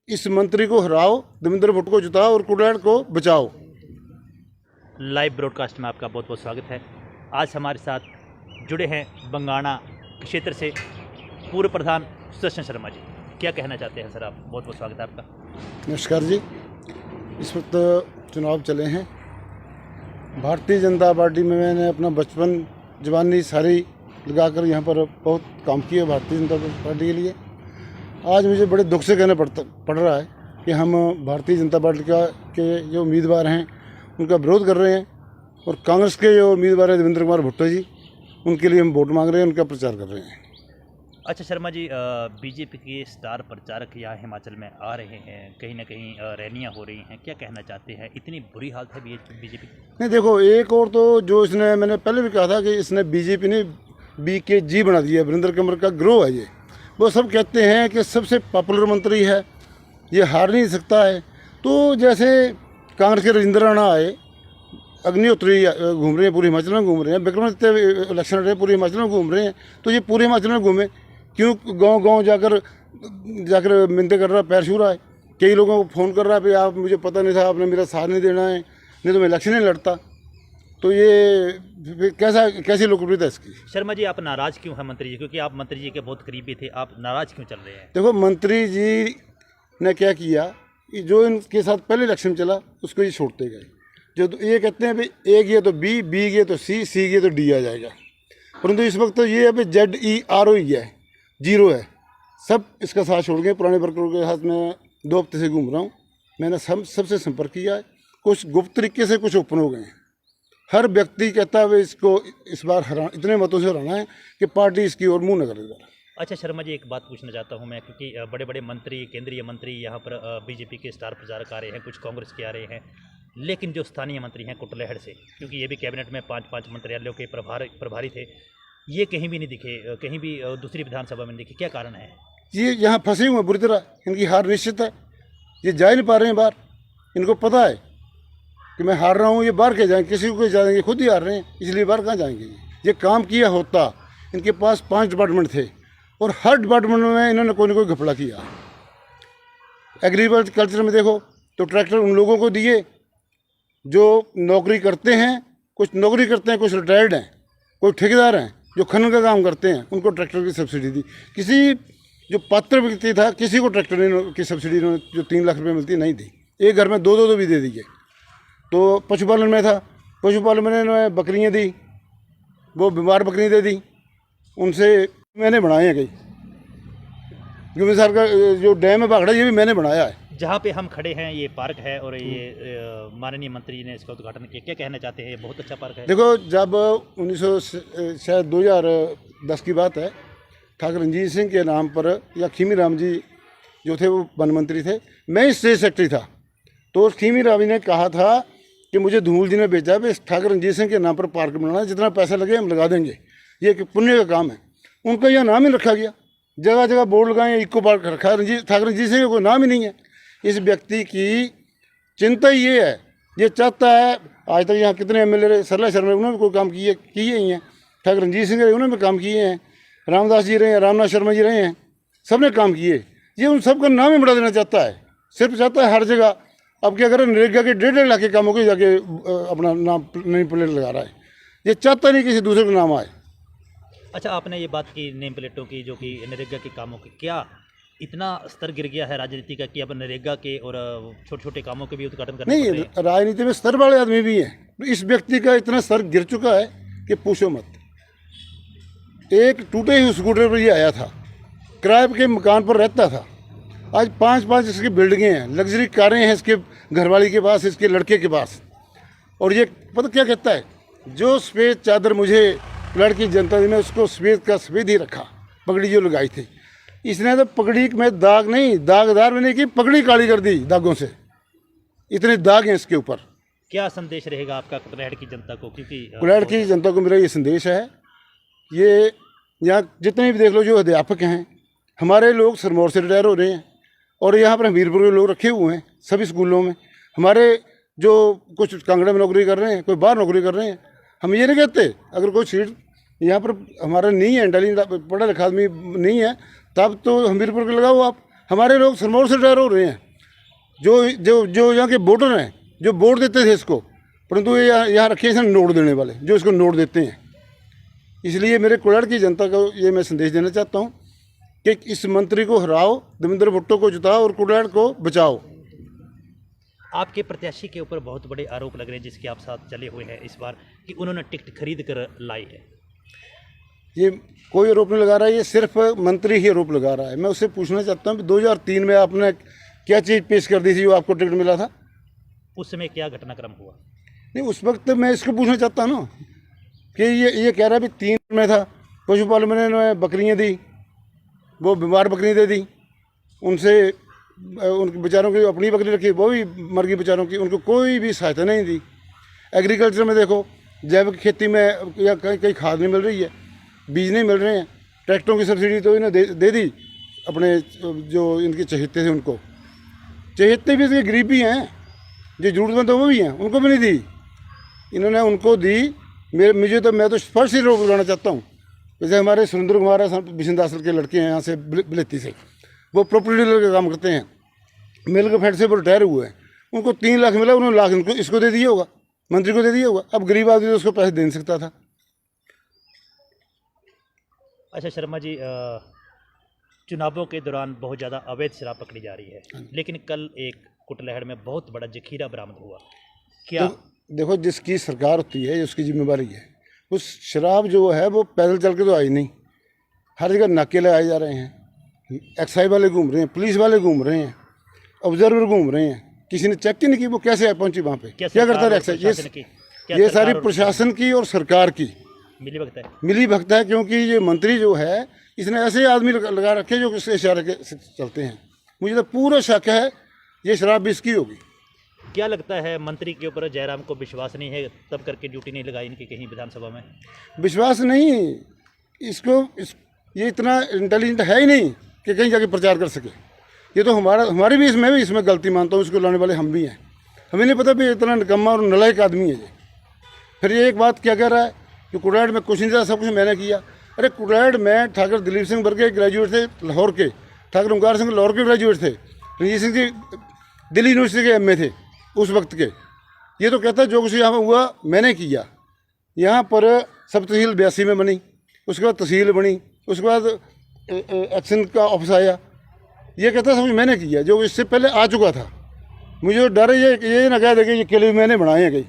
इस मंत्री को हराओ, देवेंद्र भट्ट को जिताओ और कुटलैहड़ को बचाओ। लाइव ब्रॉडकास्ट में आपका बहुत बहुत स्वागत है। आज हमारे साथ जुड़े हैं बंगाणा क्षेत्र से पूर्व प्रधान सुदर्शन शर्मा जी। क्या कहना चाहते हैं सर आप? बहुत बहुत स्वागत है आपका। नमस्कार जी। इस वक्त चुनाव चले हैं। भारतीय जनता पार्टी में मैंने अपना बचपन जवानी सारी लगाकर यहाँ पर बहुत काम किया भारतीय जनता पार्टी के लिए। आज मुझे बड़े दुख से कहना पड़ रहा है कि हम भारतीय जनता पार्टी के जो उम्मीदवार हैं उनका विरोध कर रहे हैं और कांग्रेस के जो उम्मीदवार हैं देवेंद्र कुमार भट्टो जी, उनके लिए हम वोट मांग रहे हैं, उनका प्रचार कर रहे हैं। अच्छा शर्मा जी, बीजेपी के स्टार प्रचारक यहाँ हिमाचल में आ रहे हैं, कहीं ना कहीं रैलियाँ हो रही हैं, क्या कहना चाहते हैं? इतनी बुरी हालत है बीजेपी की? नहीं देखो, एक और तो जो इसने, मैंने पहले भी कहा था कि इसने बीजेपी ने BKG बना दिया, वीरेंद्र कंवर का ग्रोह है ये। वो सब कहते हैं कि सबसे पॉपुलर मंत्री है, ये हार नहीं सकता है। तो जैसे कांग्रेस के राजेंद्र राणा आए, अग्निहोत्री घूम रहे हैं, पूरे हिमाचल में घूम रहे हैं, विक्रमादित्य इलेक्शन लड़ रहे हैं, पूरे हिमाचल में घूम रहे हैं। तो ये पूरे हिमाचल में घूमे क्यों? गांव जाकर मिन्नतें कर रहा है, पैर छू रहा है। कई लोगों को फ़ोन कर रहा है कि आप, मुझे पता नहीं था, आपने मेरा साथ नहीं देना है, नहीं तो मैं इलेक्शन नहीं लड़ता। तो ये कैसी लोकप्रियता है इसकी? शर्मा जी, आप नाराज़ क्यों हैं मंत्री जी? क्योंकि आप मंत्री जी के बहुत करीबी थे, आप नाराज़ क्यों चल रहे हैं? देखो, मंत्री जी ने क्या किया कि जो इनके साथ पहले इलेक्शन चला उसको ये छोड़ते गए। जो ये कहते हैं भाई A गया तो B गया तो C गया तो D आ जाएगा, परंतु इस वक्त तो ये अभी ZERO ही है, जीरो है। सब इसका साथ छोड़ गए। पुराने वर्करों के साथ मैं 2 हफ्ते से घूम रहा हूँ, मैंने सबसे संपर्क किया है। कुछ गुप्त तरीके से, कुछ ओपन हो गए हैं। हर व्यक्ति कहता है इसको इस बार इतने मतों से हराना है कि पार्टी इसकी ओर मुँह न करे। अच्छा शर्मा जी, एक बात पूछना चाहता हूं मैं, क्योंकि बड़े बड़े मंत्री, केंद्रीय मंत्री यहाँ पर बीजेपी के स्टार प्रचारक आ रहे हैं, कुछ कांग्रेस के आ रहे हैं, लेकिन जो स्थानीय मंत्री हैं कुटलैहड़ से, क्योंकि ये भी कैबिनेट में 5 मंत्रालयों के प्रभारी थे, ये कहीं भी नहीं दिखे, कहीं भी दूसरी विधानसभा में नहीं दिखे। क्या कारण है? ये यहाँ फंसे हुए हैं बुरी तरह, इनकी हार निश्चित है। ये जा ही नहीं पा रहे हैं बाहर। इनको पता है कि मैं हार रहा हूँ, ये बाहर क्या जाएंगे? किसी को जाएंगे, खुद ही हार रहे हैं, इसलिए बाहर कहाँ जाएंगे? ये काम किया होता, इनके पास 5 डिपार्टमेंट थे और हर डिपार्टमेंट में इन्होंने कोई ना कोई घपला किया। एग्रीकल्चर में देखो तो ट्रैक्टर उन लोगों को दिए जो नौकरी करते हैं, कुछ नौकरी करते हैं, कुछ रिटायर्ड हैं, कोई ठेकेदार हैं जो खनन का काम करते हैं, उनको ट्रैक्टर की सब्सिडी दी। किसी जो पात्र व्यक्ति था, किसी को ट्रैक्टर की सब्सिडी जो 3 लाख रुपये मिलती नहीं दी। एक घर में 2 भी दे दिए। तो पशुपालन में था, पशुपालन में बकरियाँ दी, वो बीमार बकरियाँ दे दी, उनसे मैंने बनाए हैं। कई गुमी सर का जो डैम है बागड़ा, ये भी मैंने बनाया है। जहाँ पे हम खड़े हैं ये पार्क है और ये माननीय मंत्री ने इसका उद्घाटन किया। क्या कहना चाहते हैं? ये बहुत अच्छा पार्क है। देखो, जब 2010 की बात है, ठाकुर रणजीत सिंह के नाम पर, या खीमी राम जी जो थे वो वन मंत्री थे, मैं स्टेट सेक्रेटरी था, तो खीमी राम जी ने कहा था कि मुझे धूल जी ने भेजा है ठाकुर रणजीत सिंह के नाम पर पार्क बनाना है, जितना पैसा लगे हम लगा देंगे, ये एक पुण्य का काम है। उनका यह नाम ही रखा गया, जगह जगह बोर्ड लगाए, इको पार्क रखा है, ठाकुर रणजीत सिंह का कोई नाम ही नहीं है। इस व्यक्ति की चिंता ये है, ये चाहता है, आज तक यहाँ कितने MLA रहे, सरला शर्मा, उन्होंने कोई काम किए ही हैं, ठाकुर रणजीत सिंह रहे, उन्होंने भी काम किए हैं, रामदास जी रहे हैं, रामनाथ शर्मा जी रहे हैं, सब ने काम किए। ये उन सब का नाम ही बढ़ा देना चाहता है, सिर्फ चाहता है हर जगह। अब क्या करें, नरेगा के 1.5 लाख के कामों के जाके अपना नाम नेम प्लेट लगा रहा है। ये चाहता नहीं किसी दूसरे का नाम आए। अच्छा, आपने ये बात की नेम प्लेटों की, जो कि नरेगा के कामों की, क्या इतना स्तर गिर गया है राजनीति का कि अब नरेगा के और छोटे छोटे कामों के भी उद्घाटन करने नहीं? राजनीति में स्तर वाले आदमी भी हैं। इस व्यक्ति का इतना स्तर गिर चुका है कि पूछो मत। एक टूटे हुए स्कूटर पर ये आया था, किराए के मकान पर रहता था, आज 5 इसकी बिल्डिंगें हैं, लग्जरी कारें हैं इसके घरवाली के पास, इसके लड़के के पास। और ये पता क्या कहता है, जो सफ़ेद चादर मुझे लड़की जनता ने उसको सफ़ेद का सफ़ेद ही रखा, पगड़ी जो लगाई थी इसने, तो पगड़ी में दाग नहीं, दागदार मैंने की, पगड़ी काली कर दी दागों से, इतने दाग हैं इसके ऊपर। क्या संदेश रहेगा आपका कुटलैहड़ की जनता को? क्योंकि कुटलैहड़ की जनता को मेरा ये संदेश है, ये यहाँ जितने भी देख लो जो अध्यापक हैं, हमारे लोग सिरमौर से रिटायर हो रहे हैं और यहाँ पर हमीरपुर के लोग रखे हुए हैं सभी स्कूलों में। हमारे जो कुछ कांगड़ा में नौकरी कर रहे हैं, कोई बाहर नौकरी कर रहे हैं। हम ये नहीं कहते अगर कोई सीट यहाँ पर हमारा नहीं है, पढ़ा लिखा आदमी नहीं है, तब तो हमीरपुर के लगाओ आप। हमारे लोग सिरमौर से रिटायर हो रहे हैं, जो जो जो यहाँ के वोटर हैं, जो वोट देते थे इसको, परंतु ये यहाँ रखे हैं नोट देने वाले, जो इसको नोट देते हैं। इसलिए मेरे कुल्हड़ की जनता को ये मैं संदेश देना चाहता हूँ कि इस मंत्री को हराओ, देवेंद्र भुट्टो को जिताओ और कुल्हड़ को बचाओ। आपके प्रत्याशी के ऊपर बहुत बड़े आरोप लग रहे हैं, जिसके आप साथ चले हुए हैं इस बार, कि उन्होंने टिकट खरीद कर लाई है। ये कोई आरोप नहीं लगा रहा है, ये सिर्फ मंत्री ही आरोप लगा रहा है। मैं उससे पूछना चाहता हूँ कि 2003 में आपने क्या चीज़ पेश कर दी थी जो आपको टिकट मिला था? उस समय क्या घटनाक्रम हुआ? नहीं, उस वक्त मैं इसको पूछना चाहता हूँ ना कि ये कह रहा है भी 3 में था, पशुपालन ने बकरियाँ दी, वो बीमार बकरी दे दी, उनसे उनके बेचारों की अपनी बकरी रखी, वो भी मर गई बेचारों की, उनको कोई भी सहायता नहीं दी। एग्रीकल्चर में देखो, जैविक खेती में या कहीं खाद नहीं मिल रही है, बीज नहीं मिल रहे हैं, ट्रैक्टरों की सब्सिडी तो इन्हें दे दी अपने जो इनके चहेते थे उनको। चहेते भी तो गरीब भी हैं, जो जरूरतमंद वो भी हैं, उनको भी नहीं दी इन्होंने, उनको दी। मैं तो फर्स्ट ही रोक लगाना चाहता हूँ। जैसे हमारे सुरेंद्र कुमार बिशनदासल के लड़के हैं यहाँ से बिलेती से, वो प्रॉपर्टी डीलर का काम करते हैं, मिल्क फैट से वो रिटायर हुए हैं, उनको 3 लाख मिला, उन्होंने लाख इनको इसको दे दिया होगा, मंत्री को दे दिया होगा। अब गरीब आदमी तो उसको पैसे दे नहीं सकता था। अच्छा शर्मा जी, चुनावों के दौरान बहुत ज़्यादा अवैध शराब पकड़ी जा रही है, लेकिन कल एक कुटलहड़ में बहुत बड़ा जखीरा बरामद हुआ। क्या देखो, जिसकी सरकार होती है उसकी जिम्मेवारी है। उस शराब जो है वो पैदल चल के तो आई नहीं, हर जगह नाके लगाए जा रहे हैं, एक्साइज वाले घूम रहे हैं, पुलिस वाले घूम रहे हैं, ऑब्जर्वर घूम रहे हैं, किसी ने चेक ही नहीं की वो कैसे पहुंची वहाँ पे, क्या करता है एक्साइज। ये सारी प्रशासन की और सरकार की मिली भगत है, क्योंकि ये मंत्री जो है इसने ऐसे आदमी लगा रखे जो इसके इशारे के चलते हैं। मुझे तो पूरा शक है ये शराब भी इसकी होगी। क्या लगता है मंत्री के ऊपर जयराम को विश्वास नहीं है, तब करके ड्यूटी नहीं लगाई इनकी कहीं विधानसभा में? विश्वास नहीं, ये इतना इंटेलिजेंट है ही नहीं कि कहीं जाके प्रचार कर सके। ये तो हमारी भी इसमें गलती मानता हूँ, इसको लाने वाले हम भी हैं। हमें नहीं पता भी इतना निकम्मा और नालायक आदमी है ये। फिर ये एक बात क्या कह रहा है कि कुटलहड़ में कुछ नहीं था, सब कुछ मैंने किया। अरे कुटलहड़ में ठाकुर दिलीप सिंह वर्गे ग्रेजुएट थे लाहौर के, ठाकुर ओंकार सिंह लाहौर के ग्रेजुएट थे, रणजीत सिंह जी दिल्ली यूनिवर्सिटी के एमए थे उस वक्त के। ये तो कहता है जो कुछ यहाँ पर हुआ मैंने किया। यहाँ पर सब तहसील 82 में बनी, उसके बाद तहसील बनी, उसके बाद एक्शन का ऑफिस आया। ये कहता सब कुछ मैंने किया जो इससे पहले आ चुका था। मुझे डर है ये ना कह दे कि ये किले मैंने बनाए हैं कहीं,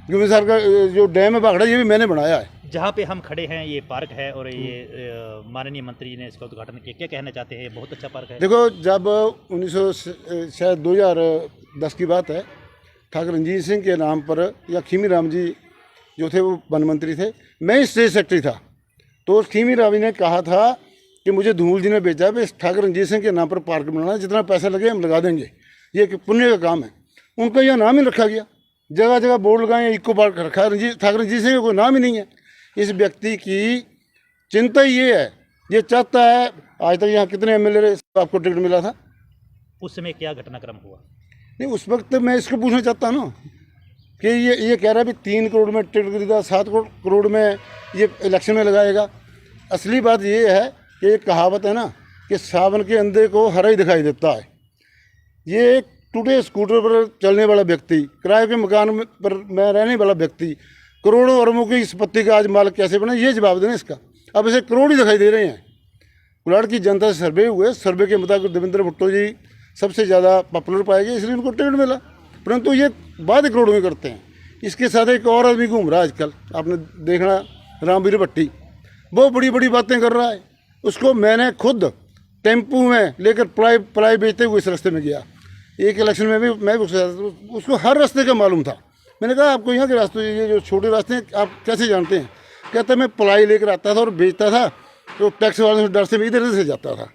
क्योंकि सर का जो डैम है बागड़ा ये भी मैंने बनाया है। जहाँ पे हम खड़े हैं ये पार्क है और ये माननीय मंत्री ने इसका उद्घाटन किया, क्या कहना चाहते हैं? ये बहुत अच्छा पार्क है। देखो, जब 2010 की बात है, ठाकुर रणजीत सिंह के नाम पर या खीमी राम जी जो थे वो वन मंत्री थे, मैं स्टेट सेक्रेटरी था, तो खीमी राम जी ने कहा था कि मुझे धूल जी ने भेजा है ठाकुर रणजीत सिंह के नाम पर पार्क बनाना, जितना पैसा लगे हम लगा देंगे, ये एक पुण्य का काम है। उनका यह नाम ही रखा गया, जगह जगह बोर्ड लगाए, इको पार्क रखा है, ठाकुर रणजीत सिंह का कोई नाम ही नहीं है। इस व्यक्ति की चिंता ये है, ये चाहता है। आज तक यहाँ कितने एमएलए आपको टिकट मिला था? उस समय क्या घटनाक्रम हुआ? नहीं, उस वक्त मैं इसको पूछना चाहता हूँ ना कि ये कह रहा है भी 3 करोड़ में टिकट खरीदा, 7 करोड़ में ये इलेक्शन में लगाएगा। असली बात ये है कि एक कहावत है ना कि सावन के अंधे को हरा ही दिखाई देता है। ये एक टूटे स्कूटर पर चलने वाला व्यक्ति, किराए के मकान पर में रहने वाला व्यक्ति, करोड़ों अरबों की संपत्ति का आज मालिक कैसे बना, ये जवाब देना इसका। अब इसे करोड़ ही दिखाई दे रहे हैं। कुल्हड़ की जनता से सर्वे हुए, सर्वे के मुताबिक देवेंद्र भुट्टो जी सबसे ज़्यादा पॉपुलर पाए गए, इसलिए उनको टिकट मिला, परंतु ये बात करोड़ों में करते हैं। इसके साथ एक और आदमी घूम रहा है आजकल, आपने देखना, रामवीर भट्टी, बहुत बड़ी बड़ी बातें कर रहा है। उसको मैंने खुद टेम्पू में लेकर पलाई बेचते हुए इस रास्ते में गया। एक इलेक्शन में भी मैं उसको हर रास्ते का मालूम था। मैंने कहा आपको यहाँ के रास्ते, ये जो छोटे रास्ते हैं आप कैसे जानते हैं? कहता मैं पलाई लेकर आता था और बेचता था, तो टैक्स वाले से डर से मैं इधर से जाता था।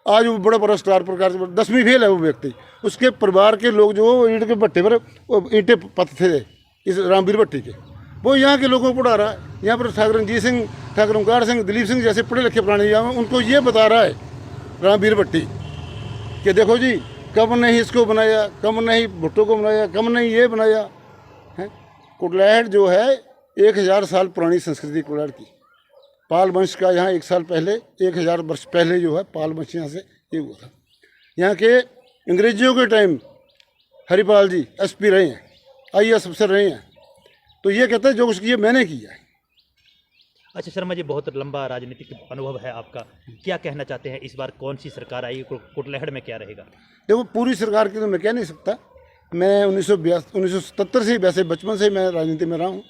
आज वो बड़ा बड़ा स्टार प्रकार से 10वीं फेल है वो व्यक्ति। उसके परिवार के लोग जो ईंट के भट्टे पर ईंटें पत्थर थे इस रामवीर भट्टी के, वो यहाँ के लोगों को पढ़ा रहा है। यहाँ पर ठाकुर रणजीत सिंह, ठाकुर ओंकार सिंह, दिलीप सिंह जैसे पढ़े लिखे पुराने यहाँ उनको ये बता रहा है रामवीर भट्टी कि देखो जी, कब नहीं इसको बनाया, कब नहीं भुट्टो को बनाया, कब नहीं ये बनाया है। कुटलहड़ जो है 1000 साल पुरानी संस्कृति कुटलहड़ की। पाल वंश का यहाँ 1 साल पहले, 1000 वर्ष पहले जो है पाल वंश यहाँ से ये हुआ था। यहाँ के अंग्रेजियों के टाइम हरिपाल जी एसपी रहे हैं, आईएएस अफसर रहे हैं, तो ये कहते हैं जो कुछ किया मैंने किया है। अच्छा शर्मा जी, बहुत लंबा राजनीतिक अनुभव है आपका, क्या कहना चाहते हैं इस बार कौन सी सरकार आई, कुटलहड़ में क्या रहेगा? देखो पूरी सरकार की तो मैं कह नहीं सकता, मैं 1977 से वैसे बचपन से मैं राजनीति में रहा हूँ।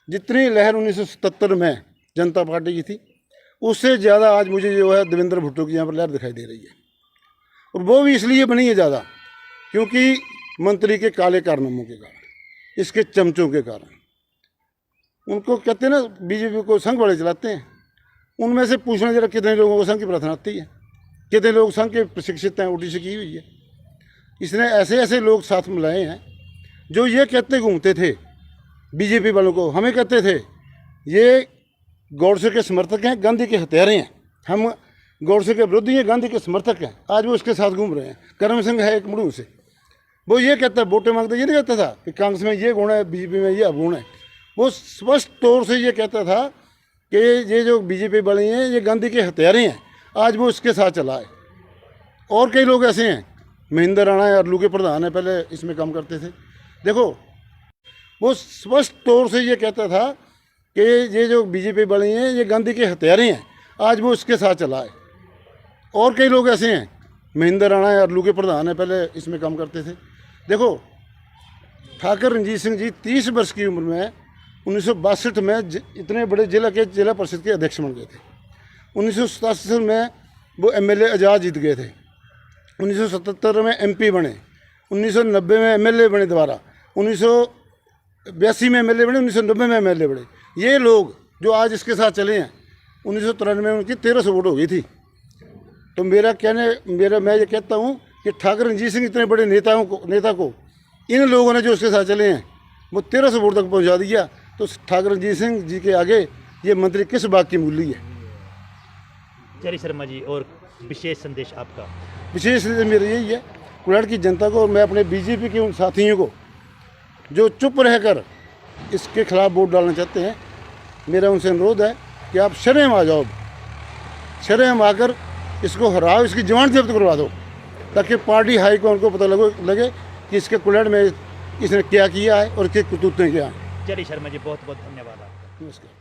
जितनी लहर 1977 में जनता पार्टी की थी उससे ज़्यादा आज मुझे जो है देवेंद्र भुट्टो की यहाँ पर लहर दिखाई दे रही है, और वो भी इसलिए बनी है ज़्यादा क्योंकि मंत्री के काले कारनामों के कारण, इसके चमचों के कारण। उनको कहते हैं ना बीजेपी को संघ वाले चलाते हैं, उनमें से पूछना जरा कितने लोगों को संघ की प्रार्थना आती है, कितने लोग संघ के प्रशिक्षित हैं, ओटीसी की हुई है। इसने ऐसे ऐसे लोग साथ में लाए हैं जो ये कहते घूमते थे बीजेपी वालों को, हमें कहते थे ये गौडसे के समर्थक हैं, गांधी के हत्यारे हैं, हम गौडसे के विरोधी हैं, गांधी के समर्थक हैं। आज वो उसके साथ घूम रहे हैं। करम सिंह है एक मुड़ू से, वो ये कहता है वोटें मांगते, ये नहीं कहता था कि कांग्रेस में ये गुण है, बीजेपी में ये अवगुण है। वो स्पष्ट तौर से ये कहता था कि ये जो बीजेपी वाले हैं ये गांधी के हत्यारे हैं। आज वो इसके साथ चला है। और कई लोग ऐसे हैं, महेंद्र राणा है, अरलू के प्रधान है, पहले इसमें काम करते थे। देखो वो स्पष्ट तौर से ये कहता था कि ये जो बीजेपी वाले हैं ये गांधी के हत्यारे हैं। आज वो इसके साथ चला है। और कई लोग ऐसे हैं, महेंद्र राणा है, अरलू के प्रधान है, पहले इसमें काम करते थे। देखो ठाकुर रणजीत सिंह जी 30 वर्ष की उम्र में 1962 में इतने बड़े जिला परिषद के अध्यक्ष बन गए थे। 1987 में वो एमएलए आज़ाद जीत गए थे। 1977 में एमपी बने, 1990 में एमएलए बने दोबारा, 1982 में एमएलए बने, 1990 में एमएलए बने। ये लोग जो आज इसके साथ चले हैं, 1993 में उनकी 1300 वोट हो गई थी। तो मैं ये कहता हूँ कि ठाकुर रणजीत सिंह इतने बड़े नेता को इन लोगों ने जो उसके साथ चले हैं वो 1300 वोट तक पहुँचा दिया। तो ठाकुर रणजीत सिंह जी के आगे ये मंत्री किस बात की मूल्य है? चलिए शर्मा जी, और विशेष संदेश आपका? विशेष संदेश मेरा यही है कुल्हड़ की जनता को, और मैं अपने बीजेपी के उन साथियों को जो चुप रहकर इसके खिलाफ वोट डालना चाहते हैं, मेरा उनसे अनुरोध है कि आप शर्म आ जाओ, शर्म आकर इसको हराओ, इसकी जमानत जब्त करवा दो, ताकि पार्टी हाईकमान को पता लगे कि इसके कुल्हड़ में इसने क्या किया है और इसके करतूतें क्या हैं। चलिए शर्मा जी, बहुत बहुत धन्यवाद आपका। नमस्कार।